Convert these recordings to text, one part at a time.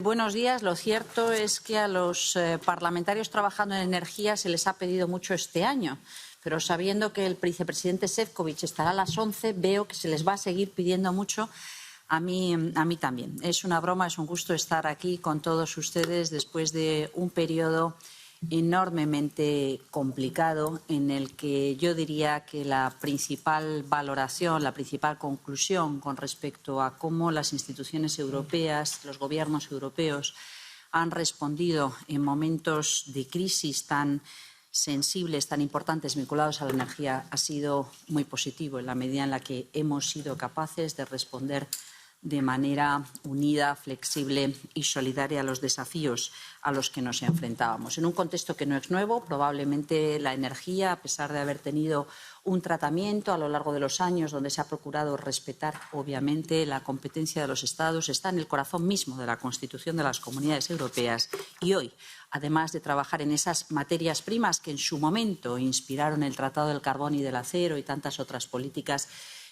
Buenos días. Lo cierto es que a los parlamentarios trabajando en energía se les ha pedido mucho este año, pero sabiendo que el vicepresidente Šefčovič estará a las 11, veo que se les va a seguir pidiendo mucho. A mí también. Es una broma, es un gusto estar aquí con todos ustedes después de un periodo enormemente complicado en el que yo diría que la principal valoración, la principal conclusión con respecto a cómo las instituciones europeas, los gobiernos europeos han respondido en momentos de crisis tan sensibles, tan importantes vinculados a la energía ha sido muy positivo en la medida en la que hemos sido capaces de responder de manera unida, flexible y solidaria a los desafíos a los que nos enfrentábamos. En un contexto que no es nuevo, probablemente la energía, a pesar de haber tenido un tratamiento a lo largo de los años donde se ha procurado respetar, obviamente, la competencia de los Estados, está en el corazón mismo de la Constitución de las Comunidades Europeas. Y hoy, además de trabajar en esas materias primas que en su momento inspiraron el Tratado del Carbón y del Acero y tantas otras políticas,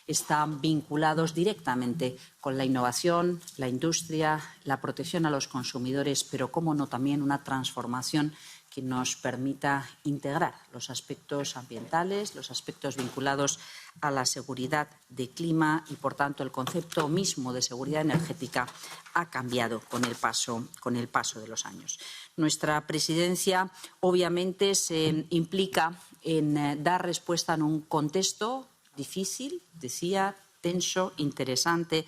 están vinculados directamente con la innovación, la industria, la protección a los consumidores, pero, cómo no, también una transformación que nos permita integrar los aspectos ambientales, los aspectos vinculados a la seguridad de clima y, por tanto, el concepto mismo de seguridad energética ha cambiado con el paso de los años. Nuestra presidencia, obviamente, se implica en dar respuesta en un contexto difícil, decía, tenso, interesante,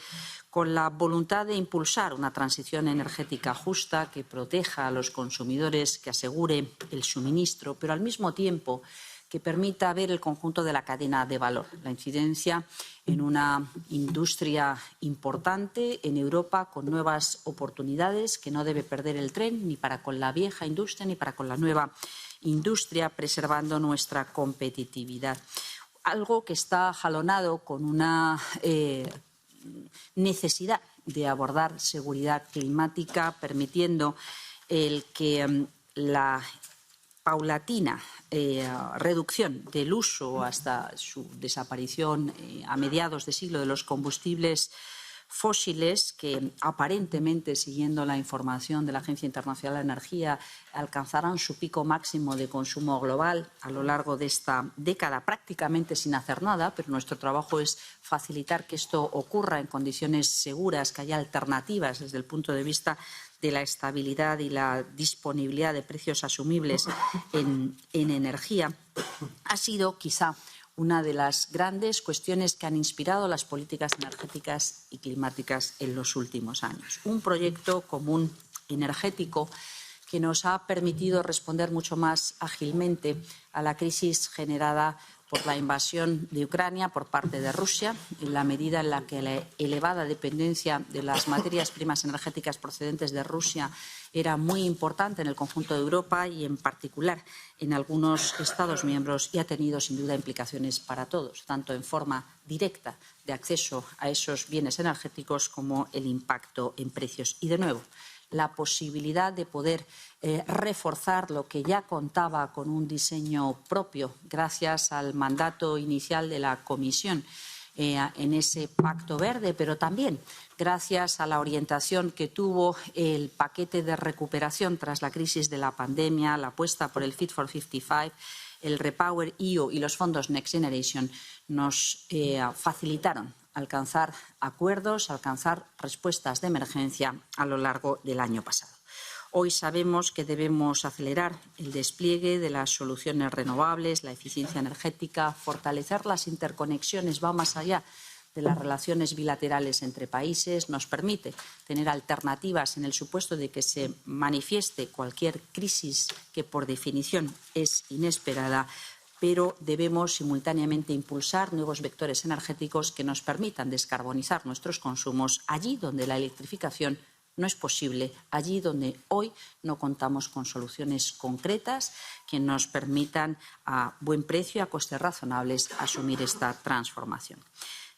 con la voluntad de impulsar una transición energética justa que proteja a los consumidores, que asegure el suministro, pero al mismo tiempo que permita ver el conjunto de la cadena de valor, la incidencia en una industria importante en Europa con nuevas oportunidades que no debe perder el tren ni para con la vieja industria ni para con la nueva industria, preservando nuestra competitividad. Algo que está jalonado con una necesidad de abordar seguridad climática, permitiendo el que la paulatina reducción del uso hasta su desaparición a mediados de siglo de los combustibles fósiles, que aparentemente, siguiendo la información de la Agencia Internacional de la Energía, alcanzarán su pico máximo de consumo global a lo largo de esta década, prácticamente sin hacer nada, pero nuestro trabajo es facilitar que esto ocurra en condiciones seguras, que haya alternativas desde el punto de vista de la estabilidad y la disponibilidad de precios asumibles en energía. Ha sido quizá una de las grandes cuestiones que han inspirado las políticas energéticas y climáticas en los últimos años. Un proyecto común energético que nos ha permitido responder mucho más ágilmente a la crisis generada por la invasión de Ucrania por parte de Rusia, en la medida en la que la elevada dependencia de las materias primas energéticas procedentes de Rusia era muy importante en el conjunto de Europa y, en particular, en algunos Estados miembros, y ha tenido, sin duda, implicaciones para todos, tanto en forma directa de acceso a esos bienes energéticos como el impacto en precios. Y, de nuevo, la posibilidad de poder reforzar lo que ya contaba con un diseño propio gracias al mandato inicial de la Comisión en ese Pacto Verde, pero también gracias a la orientación que tuvo el paquete de recuperación tras la crisis de la pandemia, la apuesta por el Fit for 55, el Repower EU y los fondos Next Generation nos facilitaron alcanzar acuerdos, alcanzar respuestas de emergencia a lo largo del año pasado. Hoy sabemos que debemos acelerar el despliegue de las soluciones renovables, la eficiencia energética, fortalecer las interconexiones, va más allá de las relaciones bilaterales entre países, nos permite tener alternativas en el supuesto de que se manifieste cualquier crisis que, por definición, es inesperada, pero debemos simultáneamente impulsar nuevos vectores energéticos que nos permitan descarbonizar nuestros consumos allí donde la electrificación no es posible, allí donde hoy no contamos con soluciones concretas que nos permitan a buen precio y a costes razonables asumir esta transformación.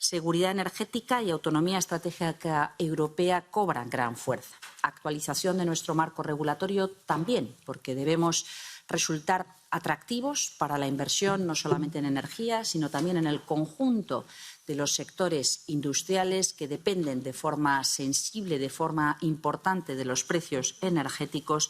Seguridad energética y autonomía estratégica europea cobran gran fuerza. Actualización de nuestro marco regulatorio también, porque debemos resultar atractivos para la inversión, no solamente en energía, sino también en el conjunto de los sectores industriales que dependen de forma sensible, de forma importante de los precios energéticos,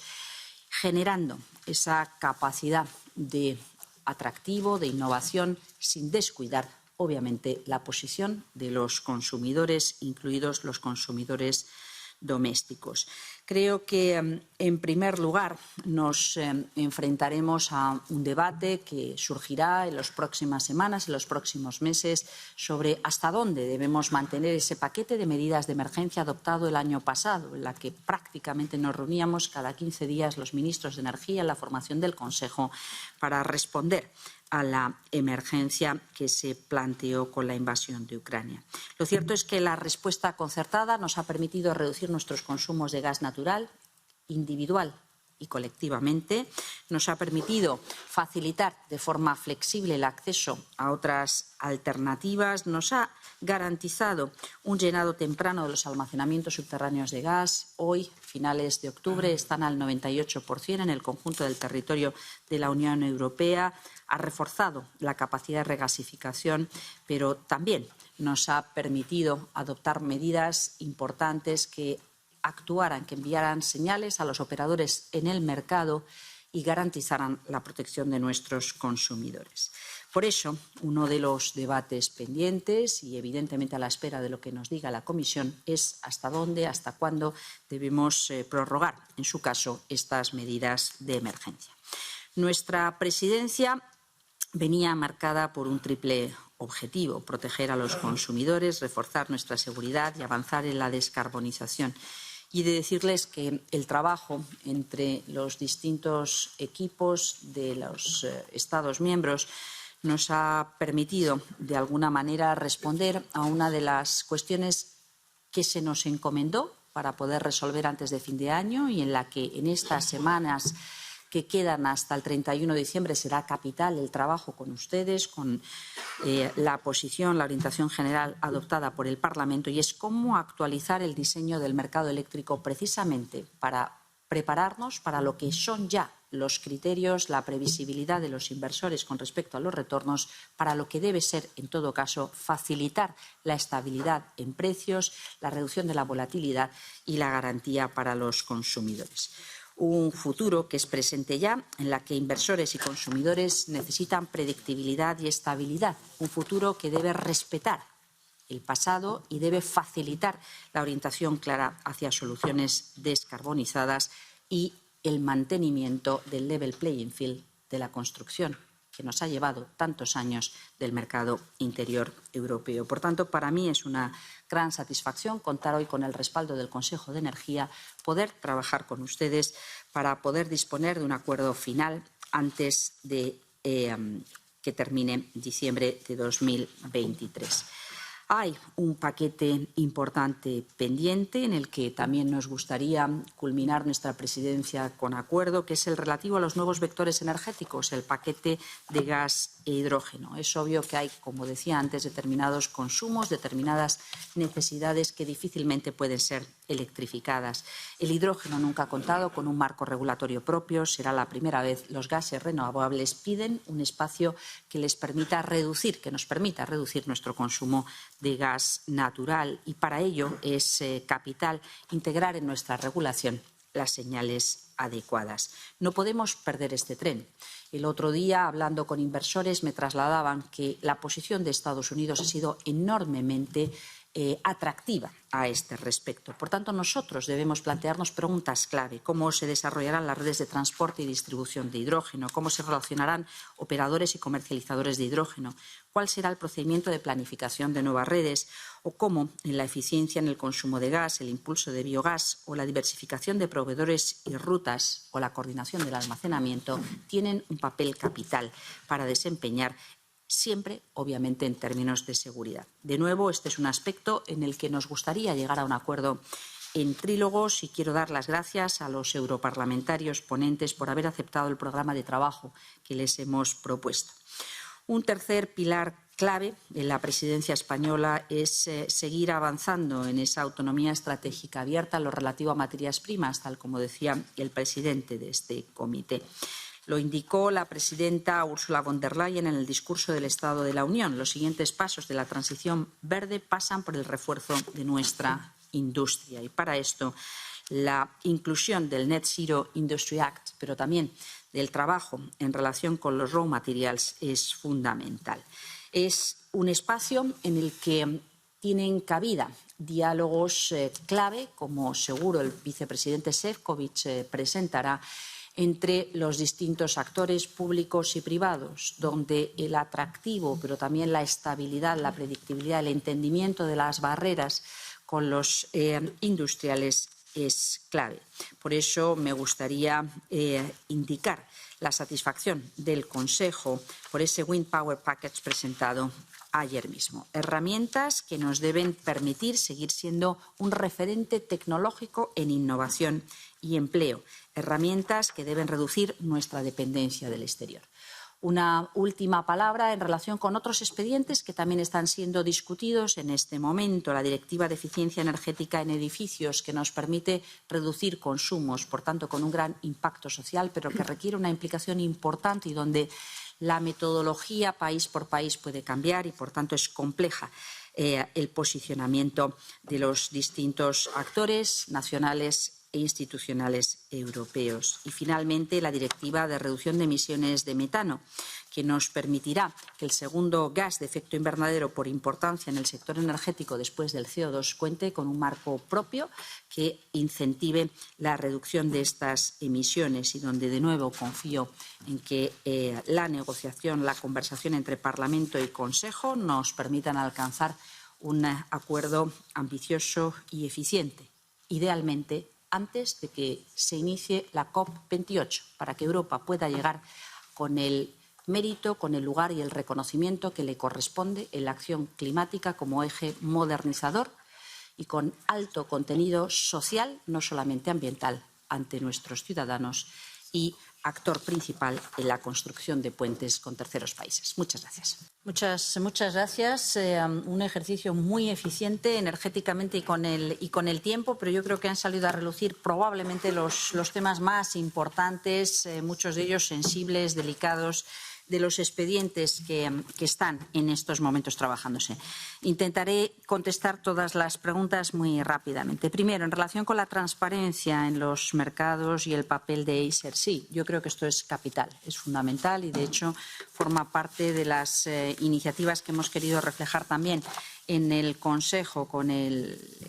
generando esa capacidad de atractivo, de innovación, sin descuidar, obviamente, la posición de los consumidores, incluidos los consumidores domésticos. Creo que, en primer lugar, nos enfrentaremos a un debate que surgirá en las próximas semanas, en los próximos meses, sobre hasta dónde debemos mantener ese paquete de medidas de emergencia adoptado el año pasado, en la que prácticamente nos reuníamos cada 15 días los ministros de Energía en la formación del Consejo para responder a la emergencia que se planteó con la invasión de Ucrania. Lo cierto es que la respuesta concertada nos ha permitido reducir nuestros consumos de gas natural individual y colectivamente, nos ha permitido facilitar de forma flexible el acceso a otras alternativas, nos ha garantizado un llenado temprano de los almacenamientos subterráneos de gas. Hoy, finales de octubre, están al 98% en el conjunto del territorio de la Unión Europea. Ha reforzado la capacidad de regasificación, pero también nos ha permitido adoptar medidas importantes que actuaran, que enviaran señales a los operadores en el mercado y garantizaran la protección de nuestros consumidores. Por eso, uno de los debates pendientes y, evidentemente, a la espera de lo que nos diga la Comisión es hasta dónde, hasta cuándo debemos prorrogar, en su caso, estas medidas de emergencia. Nuestra presidencia venía marcada por un triple objetivo: proteger a los consumidores, reforzar nuestra seguridad y avanzar en la descarbonización. Y de decirles que el trabajo entre los distintos equipos de los Estados miembros nos ha permitido, de alguna manera, responder a una de las cuestiones que se nos encomendó para poder resolver antes de fin de año y en la que en estas semanas que quedan hasta el 31 de diciembre será capital el trabajo con ustedes, con la posición, la orientación general adoptada por el Parlamento, y es cómo actualizar el diseño del mercado eléctrico precisamente para prepararnos para lo que son ya los criterios, la previsibilidad de los inversores con respecto a los retornos, para lo que debe ser, en todo caso, facilitar la estabilidad en precios, la reducción de la volatilidad y la garantía para los consumidores. Un futuro que es presente ya, en la que inversores y consumidores necesitan predictibilidad y estabilidad. Un futuro que debe respetar el pasado y debe facilitar la orientación clara hacia soluciones descarbonizadas y el mantenimiento del level playing field de la construcción, que nos ha llevado tantos años del mercado interior europeo. Por tanto, para mí es una gran satisfacción contar hoy con el respaldo del Consejo de Energía, poder trabajar con ustedes para poder disponer de un acuerdo final antes de que termine diciembre de 2023. Hay un paquete importante pendiente en el que también nos gustaría culminar nuestra presidencia con acuerdo, que es el relativo a los nuevos vectores energéticos, el paquete de gas e hidrógeno. Es obvio que hay, como decía antes, determinados consumos, determinadas necesidades que difícilmente pueden ser electrificadas. El hidrógeno nunca ha contado con un marco regulatorio propio. Será la primera vez. Los gases renovables piden un espacio que les permita reducir, que nos permita reducir nuestro consumo de gas natural, y para ello es capital integrar en nuestra regulación las señales adecuadas. No podemos perder este tren. El otro día, hablando con inversores, me trasladaban que la posición de Estados Unidos ha sido enormemente atractiva a este respecto. Por tanto, nosotros debemos plantearnos preguntas clave: cómo se desarrollarán las redes de transporte y distribución de hidrógeno, cómo se relacionarán operadores y comercializadores de hidrógeno, cuál será el procedimiento de planificación de nuevas redes, o cómo en la eficiencia en el consumo de gas, el impulso de biogás o la diversificación de proveedores y rutas o la coordinación del almacenamiento tienen un papel capital para desempeñar, siempre, obviamente, en términos de seguridad. De nuevo, este es un aspecto en el que nos gustaría llegar a un acuerdo en trílogos, y quiero dar las gracias a los europarlamentarios ponentes por haber aceptado el programa de trabajo que les hemos propuesto. Un tercer pilar clave de la presidencia española es seguir avanzando en esa autonomía estratégica abierta en lo relativo a materias primas, tal como decía el presidente de este comité. Lo indicó la presidenta Ursula von der Leyen en el discurso del Estado de la Unión. Los siguientes pasos de la transición verde pasan por el refuerzo de nuestra industria y para esto la inclusión del Net Zero Industry Act, pero también del trabajo en relación con los raw materials es fundamental. Es un espacio en el que tienen cabida diálogos clave, como seguro el vicepresidente Šefčovič presentará, entre los distintos actores públicos y privados, donde el atractivo, pero también la estabilidad, la predictibilidad, el entendimiento de las barreras con los industriales es clave. Por eso me gustaría indicar la satisfacción del Consejo por ese Wind Power Package presentado ayer mismo. Herramientas que nos deben permitir seguir siendo un referente tecnológico en innovación y empleo. Herramientas que deben reducir nuestra dependencia del exterior. Una última palabra en relación con otros expedientes que también están siendo discutidos en este momento. La Directiva de Eficiencia Energética en Edificios, que nos permite reducir consumos, por tanto, con un gran impacto social, pero que requiere una implicación importante y donde la metodología país por país puede cambiar y, por tanto, es compleja el posicionamiento de los distintos actores nacionales e institucionales europeos. Y, finalmente, la Directiva de Reducción de Emisiones de Metano, que nos permitirá que el segundo gas de efecto invernadero por importancia en el sector energético después del CO2 cuente con un marco propio que incentive la reducción de estas emisiones y donde, de nuevo, confío en que la negociación, la conversación entre Parlamento y Consejo nos permitan alcanzar un acuerdo ambicioso y eficiente, idealmente antes de que se inicie la COP28, para que Europa pueda llegar con el mérito, con el lugar y el reconocimiento que le corresponde en la acción climática como eje modernizador y con alto contenido social, no solamente ambiental, ante nuestros ciudadanos y actor principal en la construcción de puentes con terceros países. Muchas gracias. Muchas gracias. Un ejercicio muy eficiente energéticamente y con el tiempo, pero yo creo que han salido a relucir probablemente los temas más importantes, muchos de ellos sensibles, delicados, de los expedientes que están en estos momentos trabajándose. Intentaré contestar todas las preguntas muy rápidamente. Primero, en relación con la transparencia en los mercados y el papel de Acer, sí, yo creo que esto es capital, es fundamental y, de hecho, forma parte de las iniciativas que hemos querido reflejar también en el Consejo con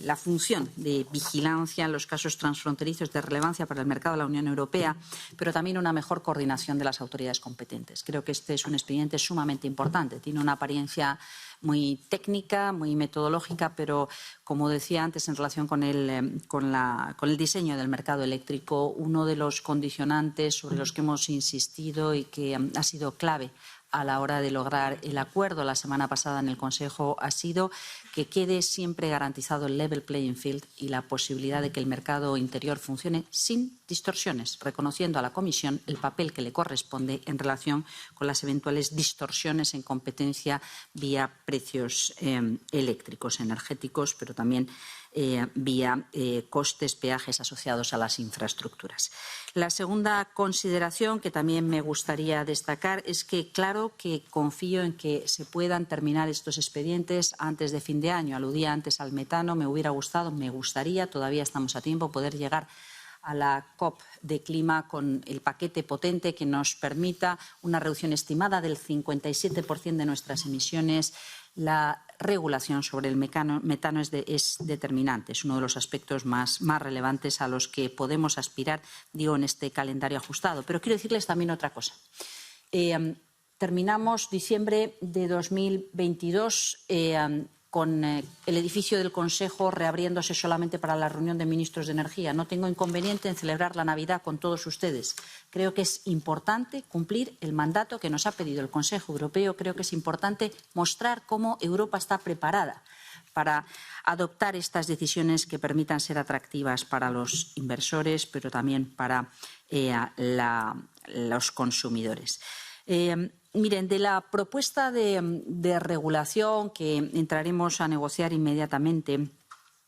la función de vigilancia en los casos transfronterizos de relevancia para el mercado de la Unión Europea, pero también una mejor coordinación de las autoridades competentes. Creo que este es un expediente sumamente importante. Tiene una apariencia muy técnica, muy metodológica, pero, como decía antes, en relación con el diseño del mercado eléctrico, uno de los condicionantes sobre los que hemos insistido y que ha sido clave a la hora de lograr el acuerdo la semana pasada en el Consejo ha sido que quede siempre garantizado el level playing field y la posibilidad de que el mercado interior funcione sin distorsiones, reconociendo a la Comisión el papel que le corresponde en relación con las eventuales distorsiones en competencia vía precios eléctricos, energéticos, pero también vía costes, peajes asociados a las infraestructuras. La segunda consideración que también me gustaría destacar es que, claro, que confío en que se puedan terminar estos expedientes antes de fin de año. Aludía antes al metano, me gustaría, todavía estamos a tiempo, poder llegar a la COP de clima con el paquete potente que nos permita una reducción estimada del 57% de nuestras emisiones. La regulación sobre el metano es determinante, es uno de los aspectos más relevantes a los que podemos aspirar, digo, en este calendario ajustado. Pero quiero decirles también otra cosa. Terminamos diciembre de 2022 con el edificio del Consejo reabriéndose solamente para la reunión de ministros de Energía. No tengo inconveniente en celebrar la Navidad con todos ustedes. Creo que es importante cumplir el mandato que nos ha pedido el Consejo Europeo. Creo que es importante mostrar cómo Europa está preparada para adoptar estas decisiones que permitan ser atractivas para los inversores, pero también para los consumidores. Miren, de la propuesta de regulación que entraremos a negociar inmediatamente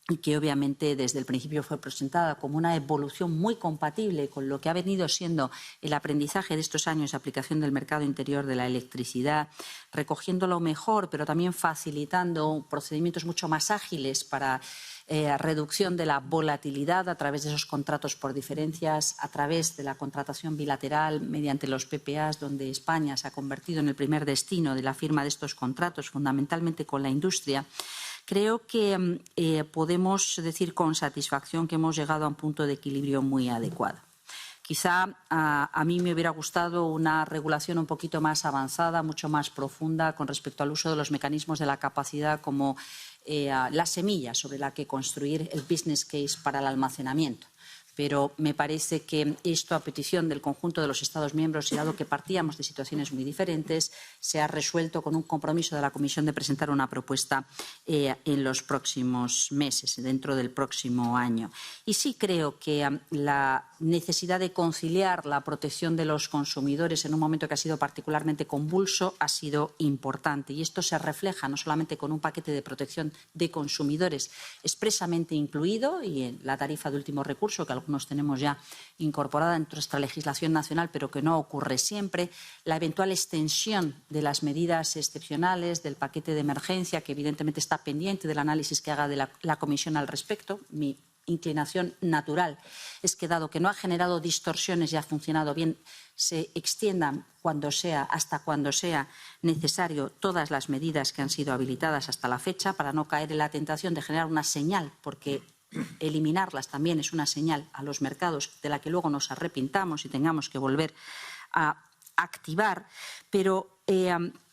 y que obviamente desde el principio fue presentada como una evolución muy compatible con lo que ha venido siendo el aprendizaje de estos años de aplicación del mercado interior de la electricidad, recogiendo lo mejor, pero también facilitando procedimientos mucho más ágiles para reducción de la volatilidad a través de esos contratos por diferencias, a través de la contratación bilateral mediante los PPAs, donde España se ha convertido en el primer destino de la firma de estos contratos, fundamentalmente con la industria. Creo que podemos decir con satisfacción que hemos llegado a un punto de equilibrio muy adecuado. Quizá a mí me hubiera gustado una regulación un poquito más avanzada, mucho más profunda con respecto al uso de los mecanismos de la capacidad como la semilla sobre la que construir el business case para el almacenamiento. Pero me parece que esto, a petición del conjunto de los Estados miembros, y dado que partíamos de situaciones muy diferentes, se ha resuelto con un compromiso de la Comisión de presentar una propuesta en los próximos meses, dentro del próximo año. Y sí creo que la necesidad de conciliar la protección de los consumidores en un momento que ha sido particularmente convulso ha sido importante. Y esto se refleja no solamente con un paquete de protección de consumidores expresamente incluido y en la tarifa de último recurso, que algunos tenemos ya incorporada en nuestra legislación nacional, pero que no ocurre siempre, la eventual extensión de las medidas excepcionales del paquete de emergencia, que evidentemente está pendiente del análisis que haga de la Comisión al respecto. Mi inclinación natural es que, dado que no ha generado distorsiones y ha funcionado bien, se extiendan hasta cuando sea necesario todas las medidas que han sido habilitadas hasta la fecha, para no caer en la tentación de generar una señal, porque eliminarlas también es una señal a los mercados de la que luego nos arrepintamos y tengamos que volver a activar, pero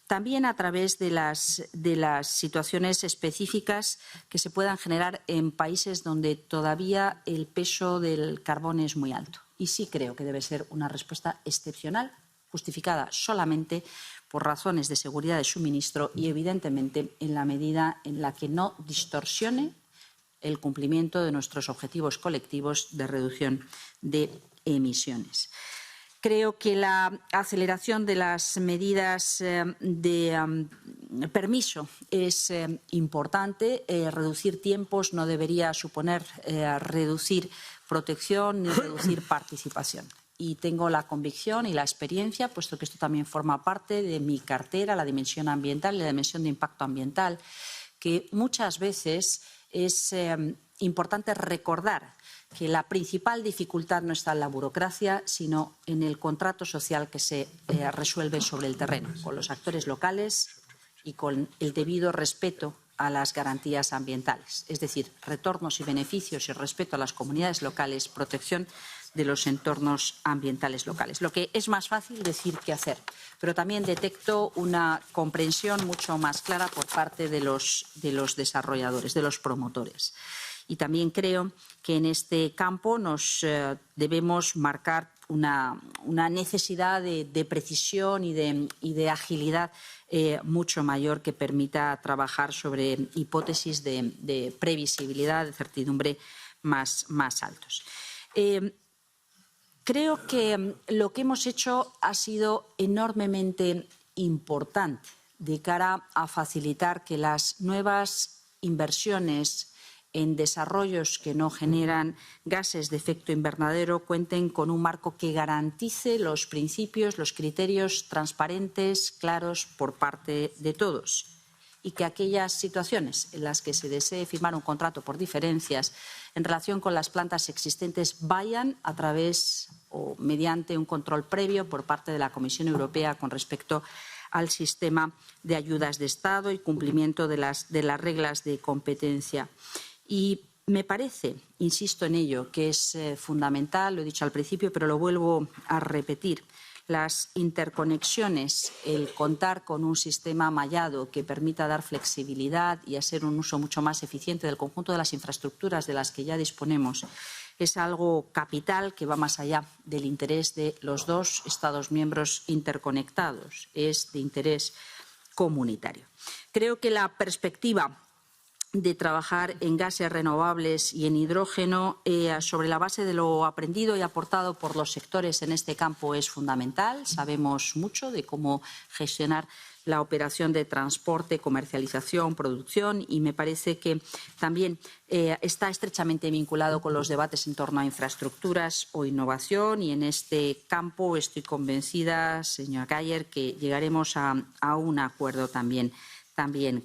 también a través de las situaciones específicas que se puedan generar en países donde todavía el peso del carbón es muy alto. Y sí creo que debe ser una respuesta excepcional, justificada solamente por razones de seguridad de suministro y, evidentemente, en la medida en la que no distorsione el cumplimiento de nuestros objetivos colectivos de reducción de emisiones. Creo que la aceleración de las medidas de permiso es importante. Reducir tiempos no debería suponer reducir protección ni reducir participación. Y tengo la convicción y la experiencia, puesto que esto también forma parte de mi cartera, la dimensión ambiental y la dimensión de impacto ambiental, que muchas veces es importante recordar que la principal dificultad no está en la burocracia, sino en el contrato social que se resuelve sobre el terreno, con los actores locales y con el debido respeto a las garantías ambientales. Es decir, retornos y beneficios y respeto a las comunidades locales, protección de los entornos ambientales locales. Lo que es más fácil decir que hacer, pero también detecto una comprensión mucho más clara por parte de los desarrolladores, de los promotores. Y también creo que en este campo nos debemos marcar una necesidad de precisión y de agilidad mucho mayor, que permita trabajar sobre hipótesis de previsibilidad, de certidumbre más altos. Creo que lo que hemos hecho ha sido enormemente importante de cara a facilitar que las nuevas inversiones en desarrollos que no generan gases de efecto invernadero cuenten con un marco que garantice los principios, los criterios transparentes, claros por parte de todos, y que aquellas situaciones en las que se desee firmar un contrato por diferencias en relación con las plantas existentes vayan a través o mediante un control previo por parte de la Comisión Europea con respecto al sistema de ayudas de Estado y cumplimiento de las reglas de competencia. Y me parece, insisto en ello, que es fundamental, lo he dicho al principio, pero lo vuelvo a repetir, las interconexiones, el contar con un sistema mallado que permita dar flexibilidad y hacer un uso mucho más eficiente del conjunto de las infraestructuras de las que ya disponemos, es algo capital que va más allá del interés de los dos Estados miembros interconectados, es de interés comunitario. Creo que la perspectiva de trabajar en gases renovables y en hidrógeno sobre la base de lo aprendido y aportado por los sectores en este campo es fundamental. Sabemos mucho de cómo gestionar la operación de transporte, comercialización, producción y me parece que también está estrechamente vinculado con los debates en torno a infraestructuras o innovación y en este campo estoy convencida, señora Geier, que llegaremos a un acuerdo también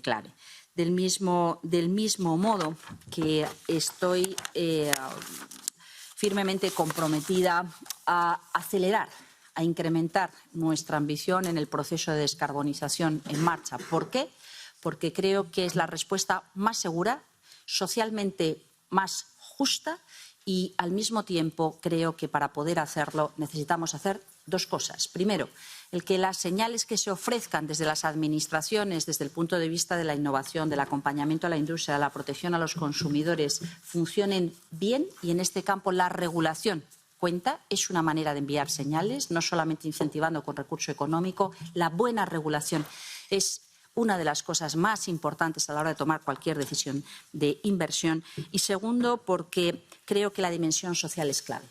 clave. Del mismo modo que estoy firmemente comprometida a acelerar, a incrementar nuestra ambición en el proceso de descarbonización en marcha. ¿Por qué? Porque creo que es la respuesta más segura, socialmente más justa y, al mismo tiempo, creo que para poder hacerlo necesitamos hacer dos cosas. Primero, el que las señales que se ofrezcan desde las administraciones, desde el punto de vista de la innovación, del acompañamiento a la industria, de la protección a los consumidores, funcionen bien y en este campo la regulación cuenta, es una manera de enviar señales, no solamente incentivando con recurso económico. La buena regulación es una de las cosas más importantes a la hora de tomar cualquier decisión de inversión. Y segundo, porque creo que la dimensión social es clave.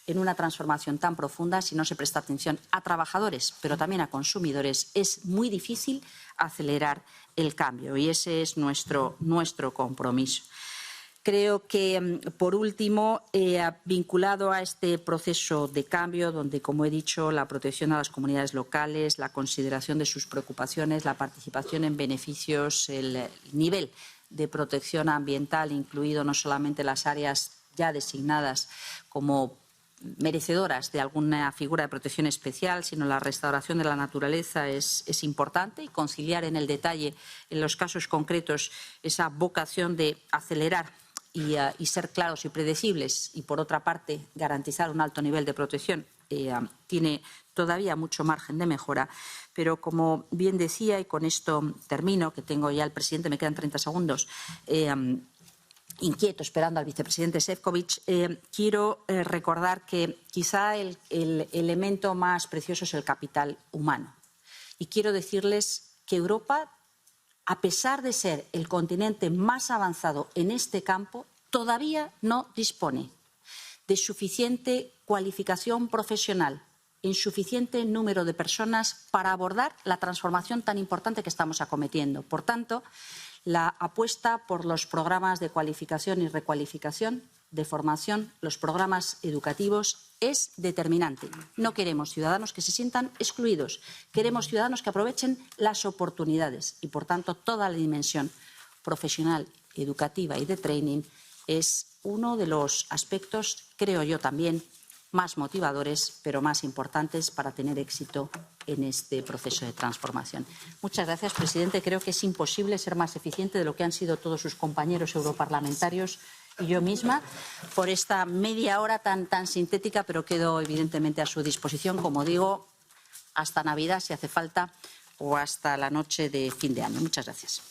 En una transformación tan profunda, si no se presta atención a trabajadores, pero también a consumidores, es muy difícil acelerar el cambio y ese es nuestro compromiso. Creo que, por último, vinculado a este proceso de cambio, donde, como he dicho, la protección a las comunidades locales, la consideración de sus preocupaciones, la participación en beneficios, el nivel de protección ambiental, incluido no solamente las áreas ya designadas como merecedoras de alguna figura de protección especial, sino la restauración de la naturaleza es importante y conciliar en el detalle, en los casos concretos, esa vocación de acelerar y ser claros y predecibles y, por otra parte, garantizar un alto nivel de protección tiene todavía mucho margen de mejora. Pero, como bien decía, y con esto termino, que tengo ya al presidente, me quedan 30 segundos, inquieto esperando al vicepresidente Šefčovič, quiero recordar que quizá el elemento más precioso es el capital humano. Y quiero decirles que Europa, a pesar de ser el continente más avanzado en este campo, todavía no dispone de suficiente cualificación profesional, en suficiente número de personas para abordar la transformación tan importante que estamos acometiendo. Por tanto, la apuesta por los programas de cualificación y recualificación, de formación, los programas educativos, es determinante. No queremos ciudadanos que se sientan excluidos. Queremos ciudadanos que aprovechen las oportunidades y, por tanto, toda la dimensión profesional, educativa y de training es uno de los aspectos, creo yo también, más motivadores, pero más importantes para tener éxito en este proceso de transformación. Muchas gracias, presidente. Creo que es imposible ser más eficiente de lo que han sido todos sus compañeros europarlamentarios y yo misma por esta media hora tan sintética, pero quedo evidentemente a su disposición, como digo, hasta Navidad, si hace falta, o hasta la noche de fin de año. Muchas gracias.